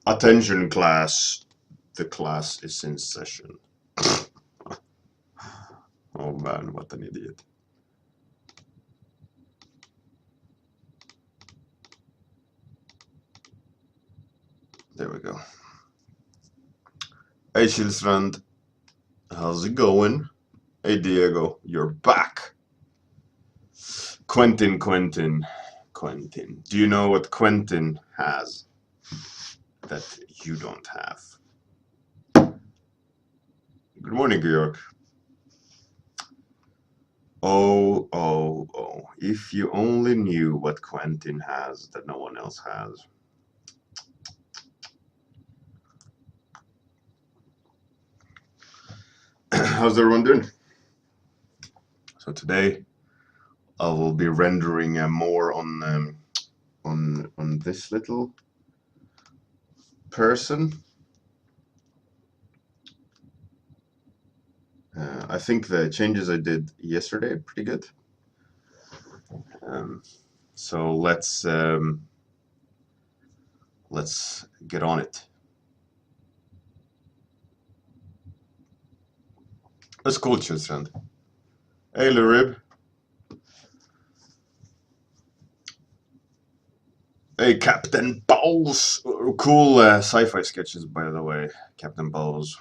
Attention class, the class is in session. Oh man, what an idiot. There we go. Hey Kilstrand, how's it going? Hey Diego, you're back. Quentin. Do you know what Quentin has that you don't have? Good morning, Bjorn. Oh, if you only knew what Quentin has that no one else has. How's everyone doing? So today I will be rendering more on this little person. I think the changes I did yesterday are pretty good. So let's get on it. That's cool, Chilstrand. Hey, Lurib. Hey, Captain Balls. Cool sci-fi sketches, by the way. Captain Balls.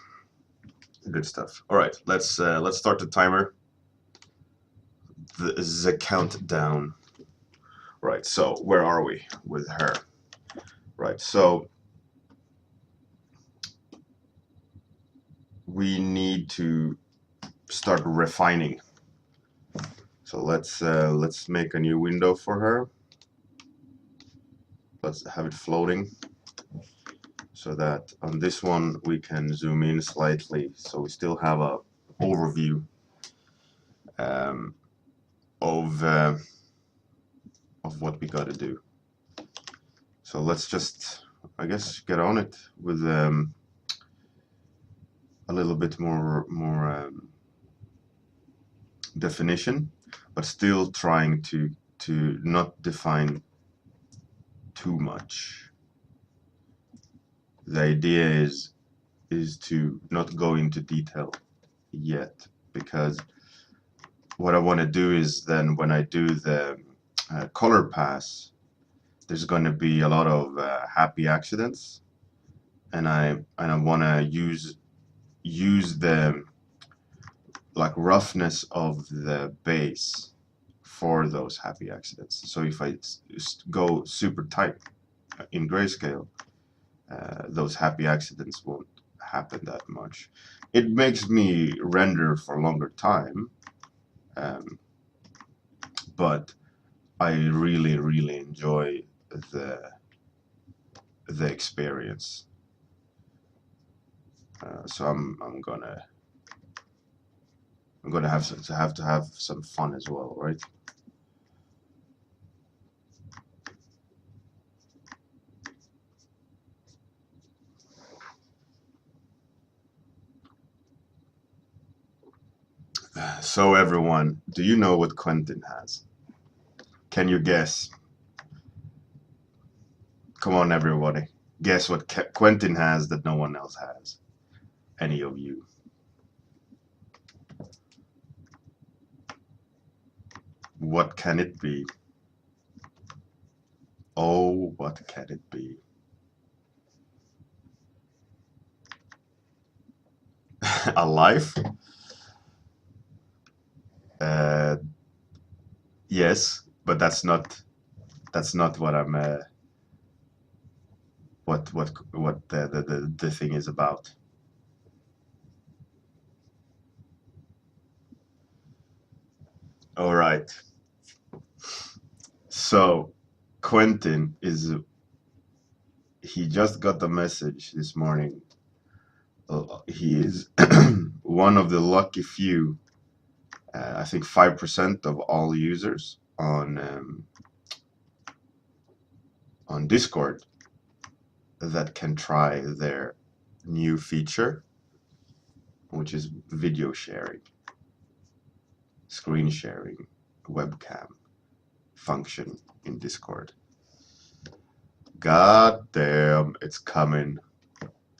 Good stuff. All right, let's start the timer. The countdown. Right. So where are we with her? Right. So we need to start refining. So let's make a new window for her. Let's have it floating so that on this one we can zoom in slightly, so we still have a overview of what we got to do. So let's just, I guess, get on it with a little bit more definition, but still trying to not define too much. The idea is to not go into detail yet, because what I want to do is then when I do the color pass, there's going to be a lot of happy accidents, and I want to use the like roughness of the base for those happy accidents. So if I go super tight in grayscale, those happy accidents won't happen that much. It makes me render for a longer time, but I really enjoy the experience. So I'm gonna have to have some fun as well, right? So everyone, do you know what Quentin has? Can you guess? Come on, everybody. Guess what Quentin has that no one else has. Any of you. What can it be? Oh, what can it be? A life? Yes, but that's not what I'm what the thing is about. All right. So Quentin he just got the message this morning. He is one of the lucky few, I think 5% of all users on Discord that can try their new feature, which is video sharing, screen sharing, webcam function in Discord. God damn, it's coming.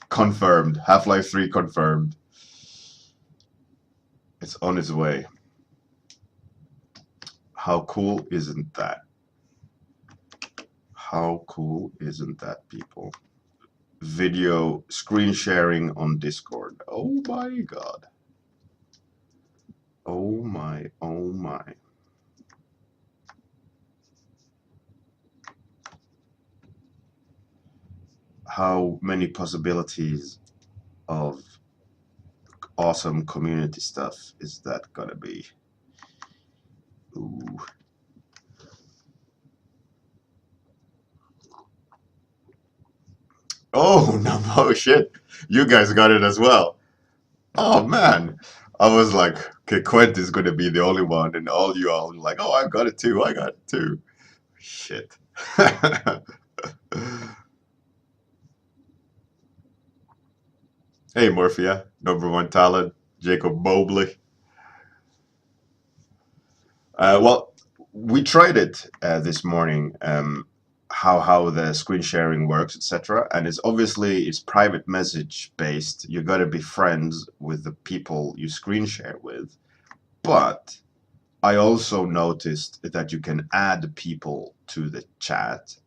Confirmed. Half-Life 3 confirmed. It's on its way. How cool isn't that? How cool isn't that, people? Video screen sharing on Discord. Oh my god. Oh my, oh my. How many possibilities of awesome community stuff is that gonna be? Ooh. Oh, no, oh shit. You guys got it as well. Oh man. I was like, okay, Quent is gonna be the only one, and all you all like, oh, I got it too, I got it too. Shit. Hey, Morphia, number one talent, Jacob Mobley. Well, we tried it this morning, how the screen sharing works, etc. And it's private message based. You got to be friends with the people you screen share with. But I also noticed that you can add people to the chat.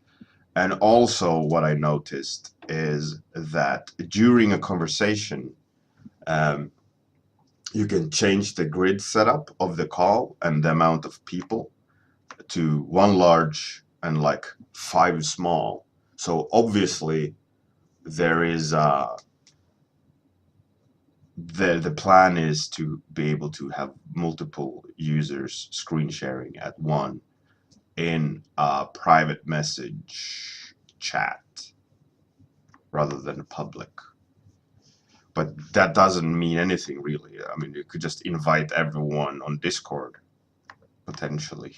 And also, what I noticed is that during a conversation, um, you can change the grid setup of the call and the amount of people to one large and like five small. So obviously there is the plan is to be able to have multiple users screen sharing at one in a private message chat rather than a public. But that doesn't mean anything really. I mean, you could just invite everyone on Discord potentially.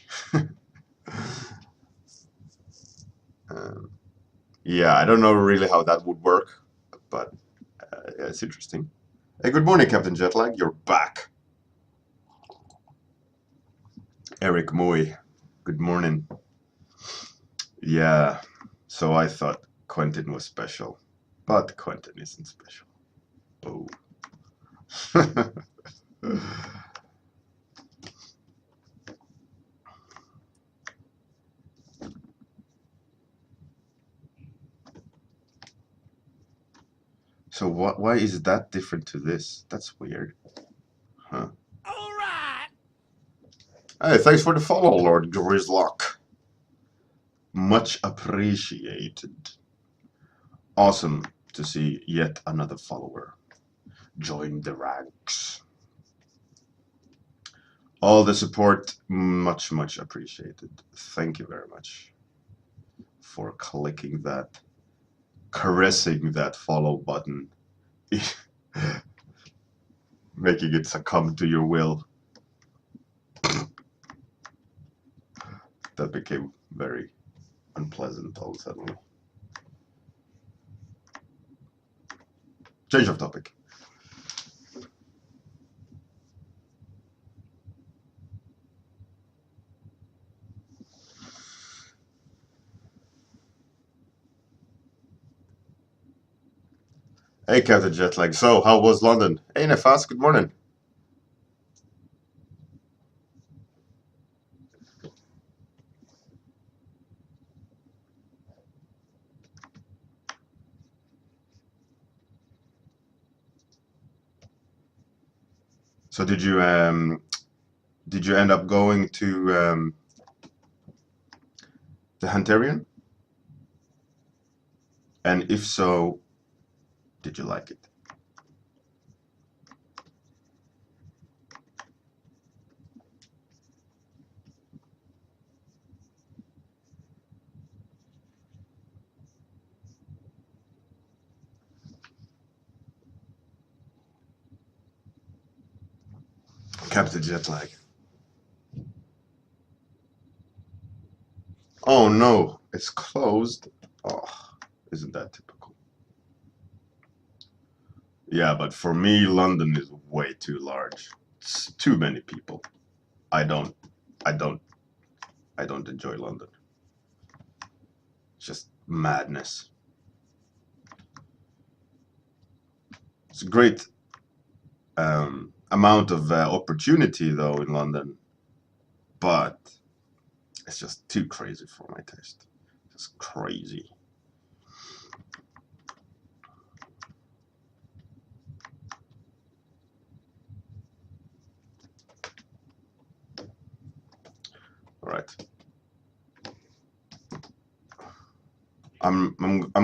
Yeah, I don't know really how that would work, but yeah, it's interesting. Hey, good morning, Captain Jetlag. You're back. Eric Moy, good morning. Yeah, so I thought Quentin was special, but Quentin isn't special. Oh. So why is that different to this? That's weird. Huh. All right. Hey, thanks for the follow, Lord Grizzlock. Much appreciated. Awesome to see yet another follower join the ranks. All the support, much appreciated. Thank you very much for clicking that, caressing that follow button, making it succumb to your will. That became very unpleasant all of a sudden. Change of topic. Hey, Captain Jetlag. So, how was London? Hey, Nefas, good morning. So, did you end up going to the Hunterian? And if so, did you like it? Captain Jetlag. Oh no, it's closed. Oh, isn't that typical? Yeah, but for me, London is way too large. It's too many people. I don't enjoy London. Just madness. It's a great amount of opportunity though in London, but it's just too crazy for my taste. Just crazy. All right. I'm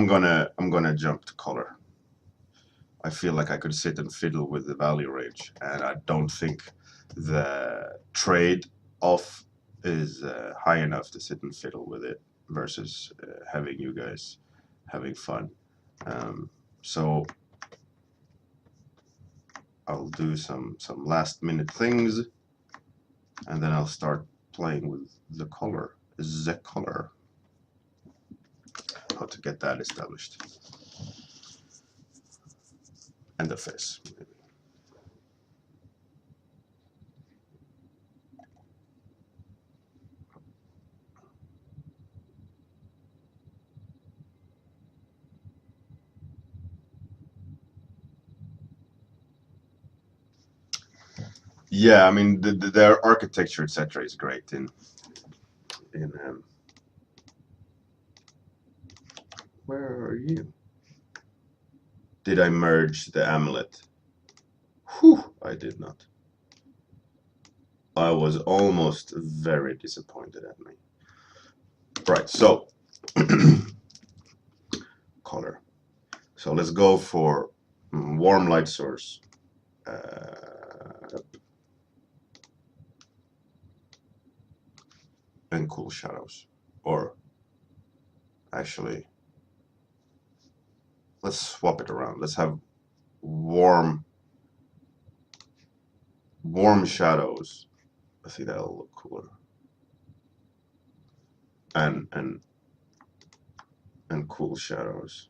gonna jump to color. I feel like I could sit and fiddle with the value range, and I don't think the trade off is high enough to sit and fiddle with it versus having you guys having fun. So I'll do some last minute things, and then I'll start playing with the color. How to get that established. And the face. Maybe. Yeah, I mean their architecture, etc., is great in where are you? Did I merge the amulet? Whew, I did not. I was almost very disappointed at me. Right, so color. So let's go for warm light source. And cool shadows. Or actually, let's swap it around. Let's have warm shadows. I think that'll look cooler. And cool shadows.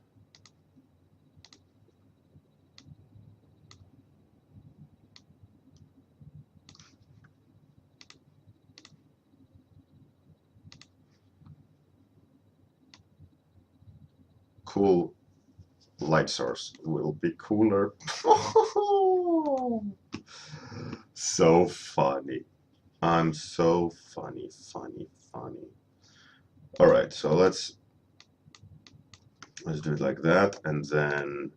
Cool light source will be cooler. So funny. I'm so funny. All right, so let's do it like that, and then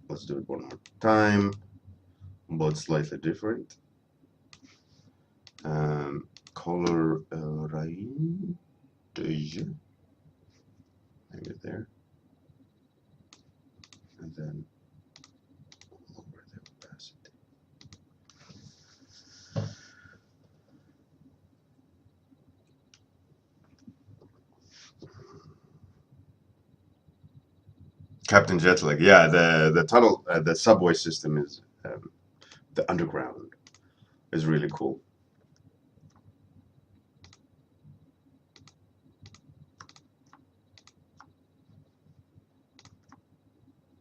let's do it one more time, but slightly different. Color range, maybe there, and then lower the opacity. Captain Jetlag, yeah, the tunnel, the subway system is the underground is really cool.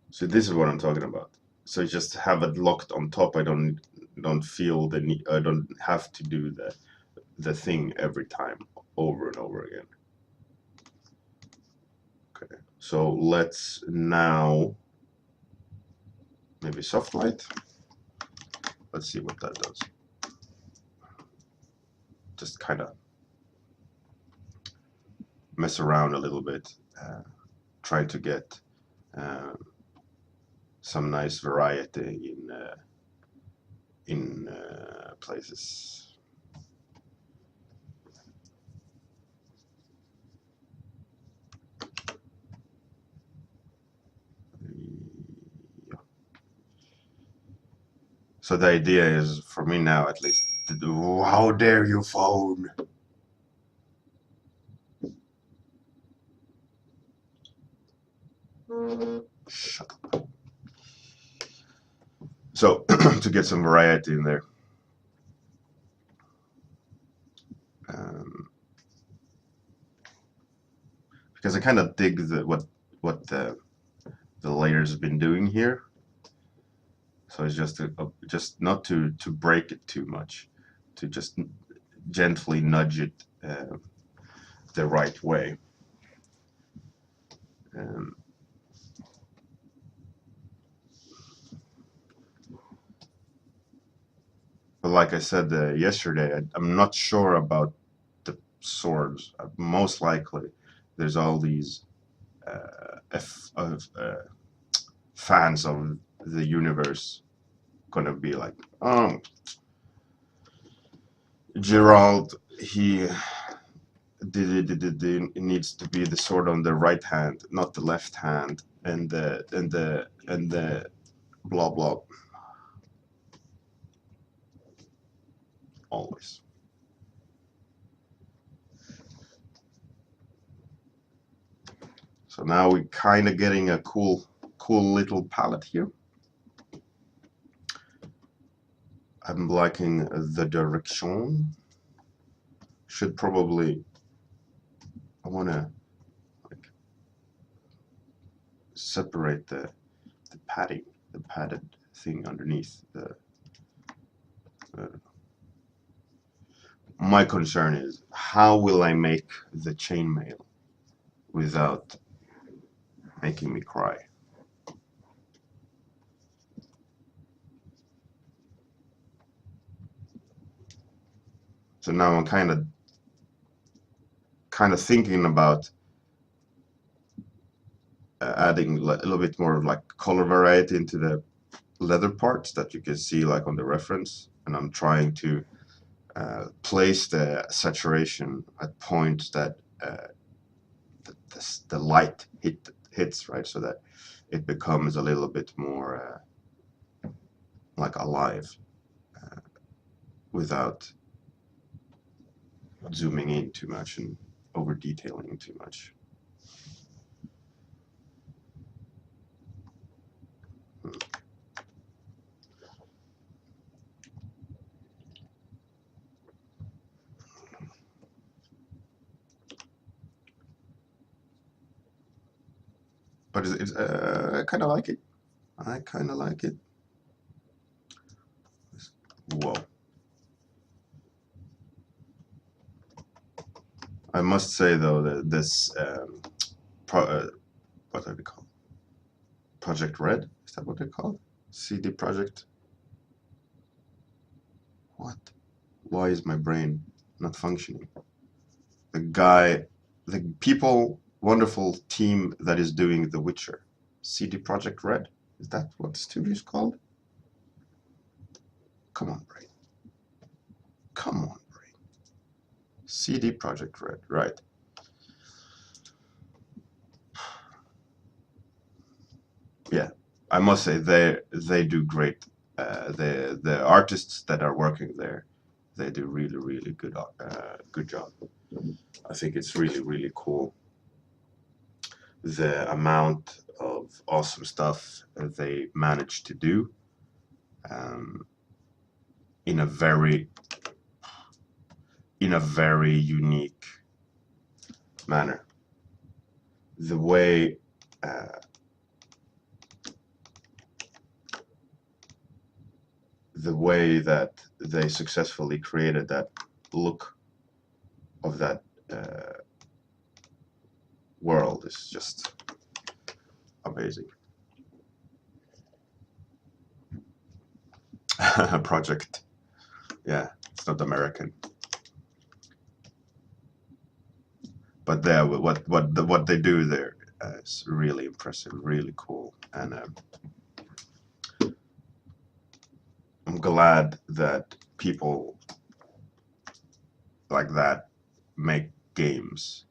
So this is what I'm talking about. So just have it locked on top. I don't feel the need. I don't have to do the thing every time over and over again. Okay. So let's now maybe soft light. Let's see what that does. Just kind of mess around a little bit. Try to get some nice variety in places. So the idea is, for me now at least, to do, how dare you phone? Shut up. So to get some variety in there. Because I kind of dig what the layer's been doing here. So it's just not to break it too much, to just gently nudge it the right way. Um, but like I said yesterday, I'm not sure about the swords. Most likely, there's all these fans of the universe gonna be like, oh, Gerald, it needs to be the sword on the right hand, not the left hand, and the blah blah. Always. So now we're kind of getting a cool little palette here. I'm liking the direction. Should probably, I want to like separate the padding, the padded thing underneath the. My concern is how will I make the chainmail without making me cry? So now I'm kind of thinking about adding a little bit more of like color variety into the leather parts that you can see like on the reference, and I'm trying to place the saturation at points that the light hits, right, so that it becomes a little bit more like alive without zooming in too much and over detailing too much. But I kind of like it. I kind of like it. Whoa. I must say though that this what are they called? Project Red? Is that what they're called? CD Project? What? Why is my brain not functioning? The wonderful team that is doing The Witcher. CD Project Red? Is that what the studio is called? Come on, brain. Come on, brain. CD Project Red, right. Yeah, I must say they do great. The artists that are working there, they do really good job. I think it's really cool the amount of awesome stuff they managed to do in a very unique manner. The way that they successfully created that look of that world is just amazing. Project, yeah, it's not American, but there, what they do there is really impressive, really cool, and I'm glad that people like that make games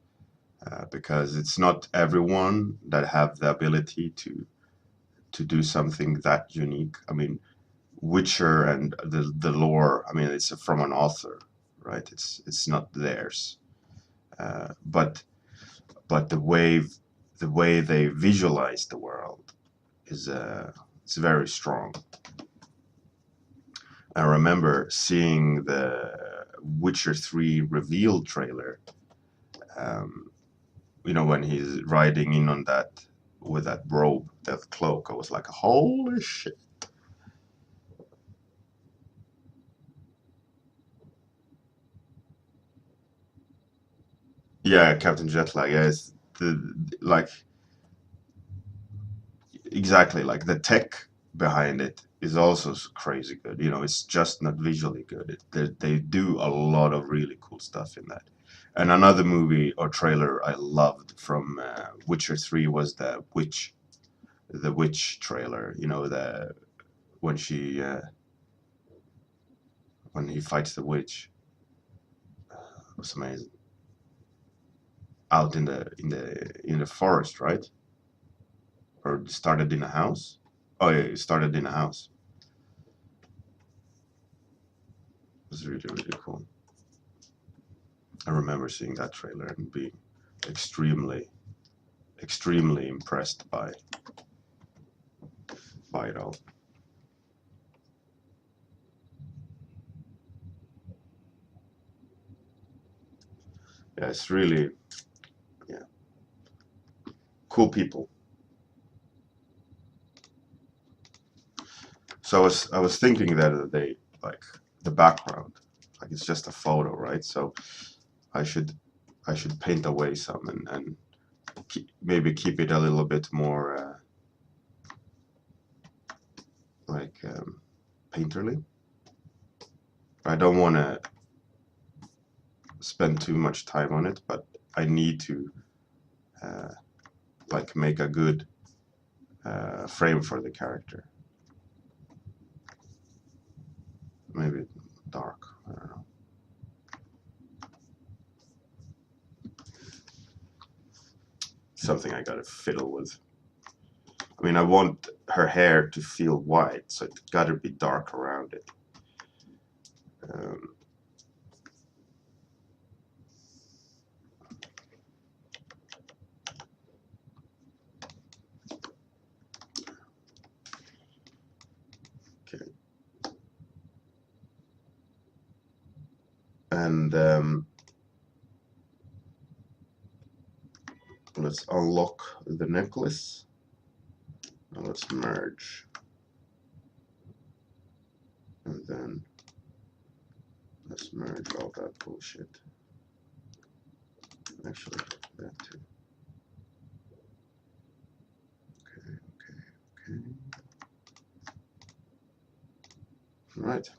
because it's not everyone that have the ability to do something that unique. I mean, Witcher and the lore, I mean, it's from an author, right? It's not theirs, but the way they visualize the world is it's very strong. I remember seeing the Witcher 3 reveal trailer. You know, when he's riding in on that with that robe, that cloak, I was like, holy shit. Yeah, Captain Jetlag. Yeah, it's like exactly, like the tech behind it is also crazy good. You know, it's just not visually good. They do a lot of really cool stuff in that. And another movie or trailer I loved from Witcher 3 was the Witch trailer. You know, the when she when he fights the witch. It was amazing. Out in the forest, right? Or it started in a house. Oh yeah, it started in a house. It was really, really cool. I remember seeing that trailer and being extremely, extremely impressed by it all. Yeah, it's really, yeah, cool people. So I was thinking the other day, like the background, like it's just a photo, right? So I should paint away some and maybe keep it a little bit more like painterly. I don't want to spend too much time on it, but I need to like make a good frame for the character. Maybe dark, I don't know. Something I gotta fiddle with. I mean, I want her hair to feel white, so it gotta be dark around it. Um, okay. And let's unlock the necklace. Now let's merge. And then let's merge all that bullshit. Actually, that too. Okay. All right.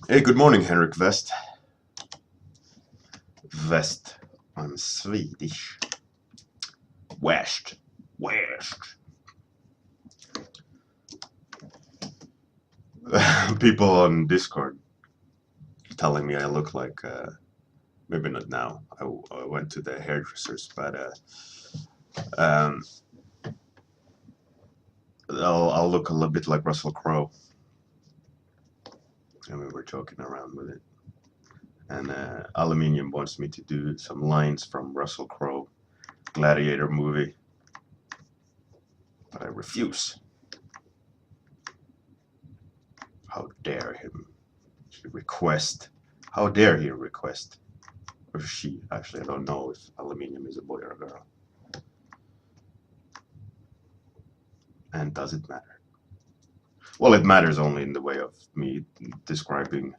Hey, good morning, Henrik West. West. I'm Swedish. West. People on Discord telling me I look like, maybe not now. I went to the hairdressers, but I'll look a little bit like Russell Crowe. And we were joking around with it. And Aluminium wants me to do some lines from Russell Crowe Gladiator movie, but I refuse. How dare him request? How dare he request? Or she, actually, I don't know if Aluminium is a boy or a girl. And does it matter? Well, it matters only in the way of me describing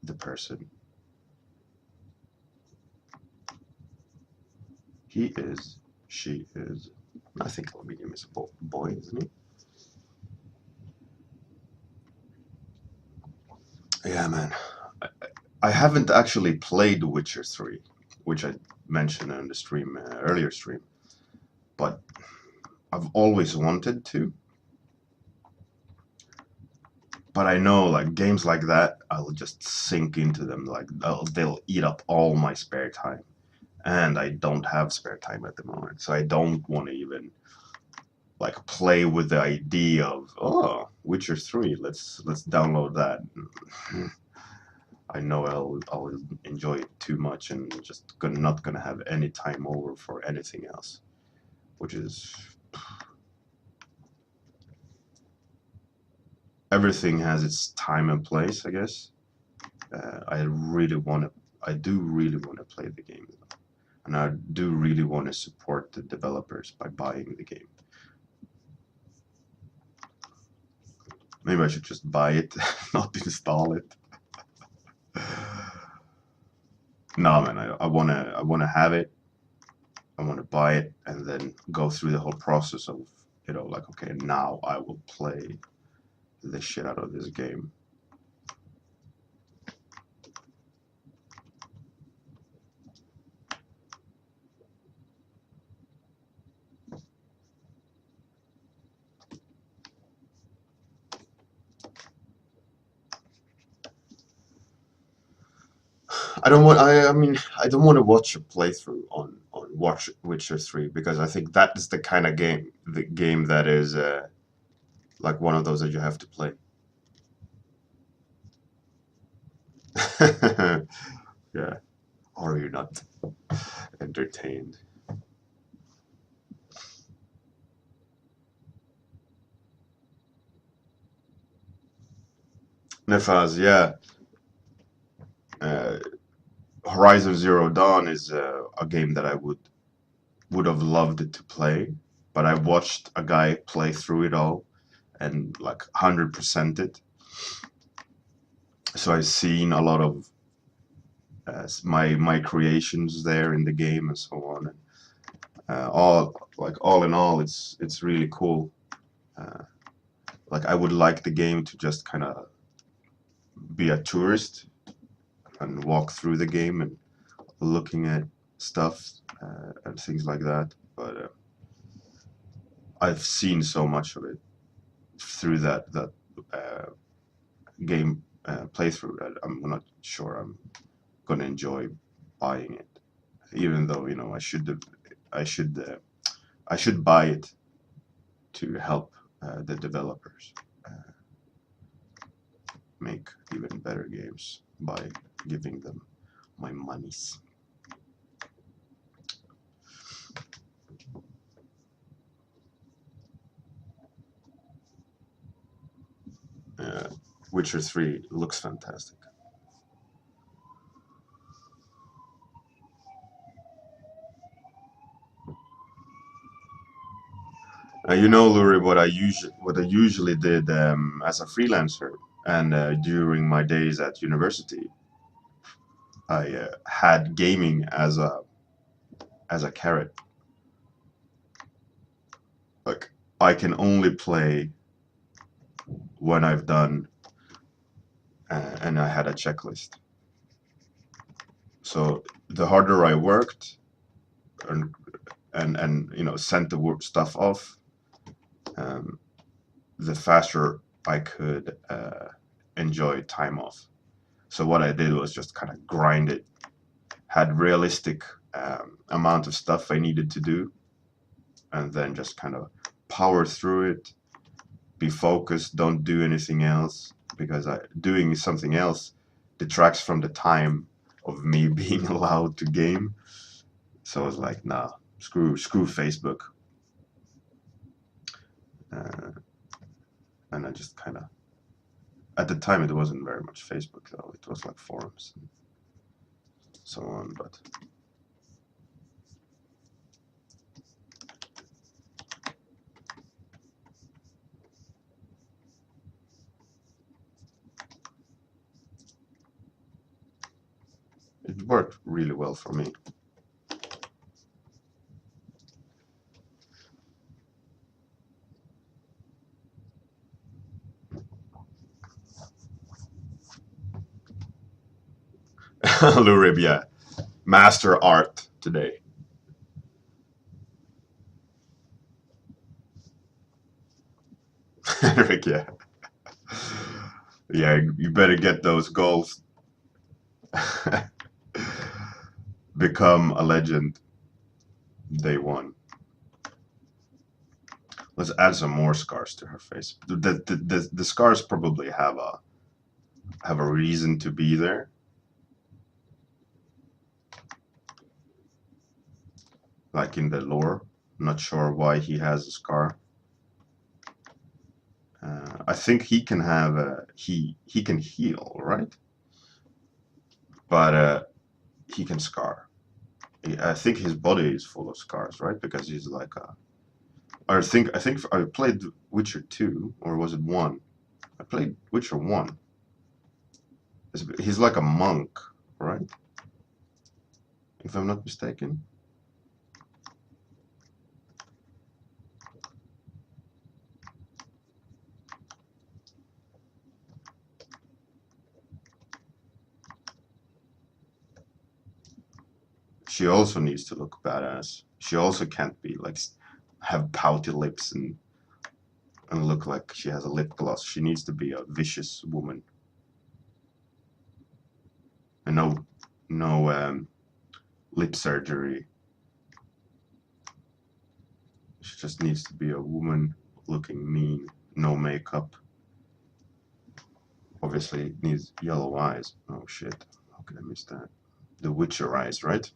the person. He is, she is. I think Aluminium is a boy, isn't he? Yeah, man. I haven't actually played Witcher 3, which I mentioned on the stream, earlier stream, but I've always wanted to. But I know, like, games like that, I'll just sink into them. Like, they'll eat up all my spare time. And I don't have spare time at the moment, so I don't want to even, like, play with the idea of, oh, Witcher 3, let's download that. I know I'll enjoy it too much and just not gonna have any time over for anything else, which is, everything has its time and place, I guess. I do really want to play the game, and I do really want to support the developers by buying the game. Maybe I should just buy it, not install it. No, man, I wanna have it, I want to buy it and then go through the whole process of, you know, like, okay, now I will play the shit out of this game. I mean, I don't want to watch a playthrough on Watch Witcher 3 because I think that is the kind of game that is like one of those that you have to play. Yeah. Or you're not entertained. Nefaz, yeah. Uh, Horizon Zero Dawn is a game that I would have loved to play, but I watched a guy play through it all and like 100% it. So I've seen a lot of my creations there in the game and so on. And, all in all, it's really cool. Uh, like I would like the game to just kind of be a tourist and walk through the game and looking at stuff and things like that. But I've seen so much of it through that game playthrough that I'm not sure I'm gonna enjoy buying it, even though you know I should buy it to help the developers make even better games by giving them my monies. Uh, Witcher 3 looks fantastic. You know, Luri, what I usually did as a freelancer and during my days at university, I had gaming as a carrot. Like I can only play when I've done, and I had a checklist. So the harder I worked, and and you know sent the work stuff off, um, the faster I could enjoy time off. So what I did was just kind of grind it, had realistic amount of stuff I needed to do, and then just kind of power through it, be focused, don't do anything else, because doing something else detracts from the time of me being allowed to game. So I was like, nah, screw Facebook. Uh, and I just kind of, at the time it wasn't very much Facebook though, it was like forums and so on, but it worked really well for me. Lurib, yeah. Master art today. Henrik, yeah. Yeah, you better get those goals. Become a legend day one. Let's add some more scars to her face. The scars probably have a reason to be there. Like in the lore. I'm not sure why he has a scar. I think he can have he can heal, right? But he can scar. I think his body is full of scars, right? Because he's like a. I think I played Witcher 2, or was it 1? I played Witcher 1. He's like a monk, right? If I'm not mistaken. she also needs to look badass. She also can't be like have pouty lips and look like she has a lip gloss. She needs to be a vicious woman. And no lip surgery. She just needs to be a woman looking mean, no makeup. Obviously needs yellow eyes. Oh shit, how could I miss that? The Witcher eyes, right?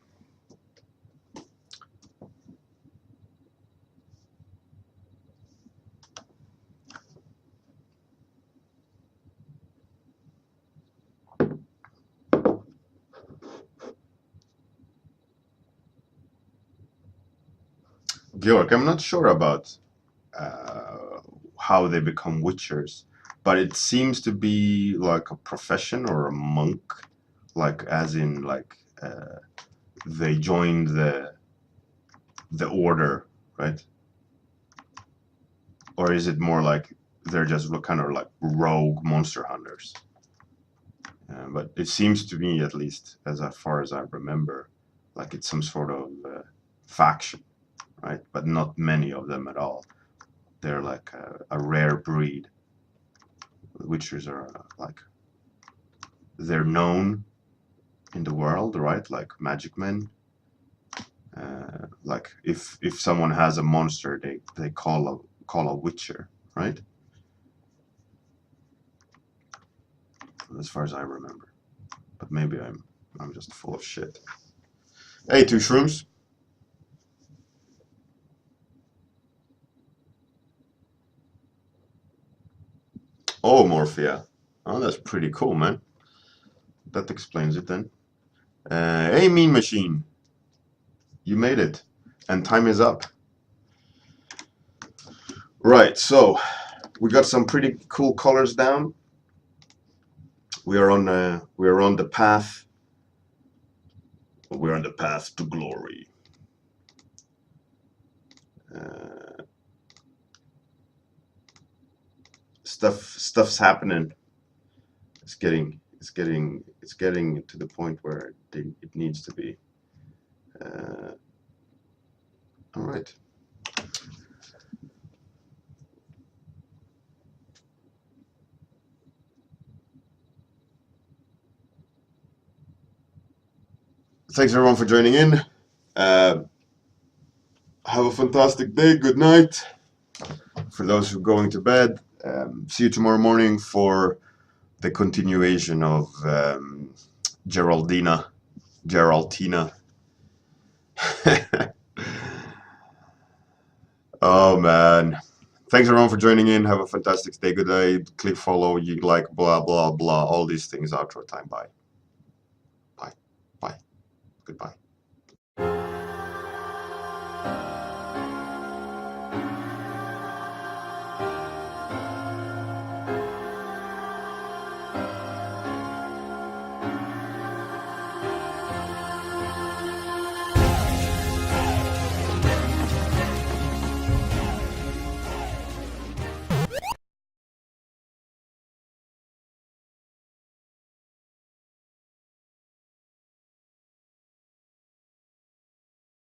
Georg, I'm not sure about how they become witchers, but it seems to be like a profession or a monk, like as in like they joined the order, right? Or is it more like they're just kind of like rogue monster hunters? But it seems to me, at least as far as I remember, like it's some sort of faction, right? But not many of them at all. They're like a rare breed. The Witchers are like, they're known in the world, right? Like magic men. Like if someone has a monster, they call a Witcher, right? As far as I remember, but maybe I'm just full of shit. Hey, two shrooms. Oh, Morphia. Oh, that's pretty cool, man. That explains it then. Hey, Mean Machine. You made it. And time is up. Right, so we got some pretty cool colors down. We are on the path. We're on the path to glory. Stuff's happening. It's getting to the point where it needs to be. All right. Thanks everyone for joining in. Have a fantastic day. Good night. For those who are going to bed, see you tomorrow morning for the continuation of Geraldina. Oh man. Thanks everyone for joining in. Have a fantastic day. Good night. Click follow, you like, blah, blah, blah. All these things. Outro time. Bye. Bye. Bye. Goodbye.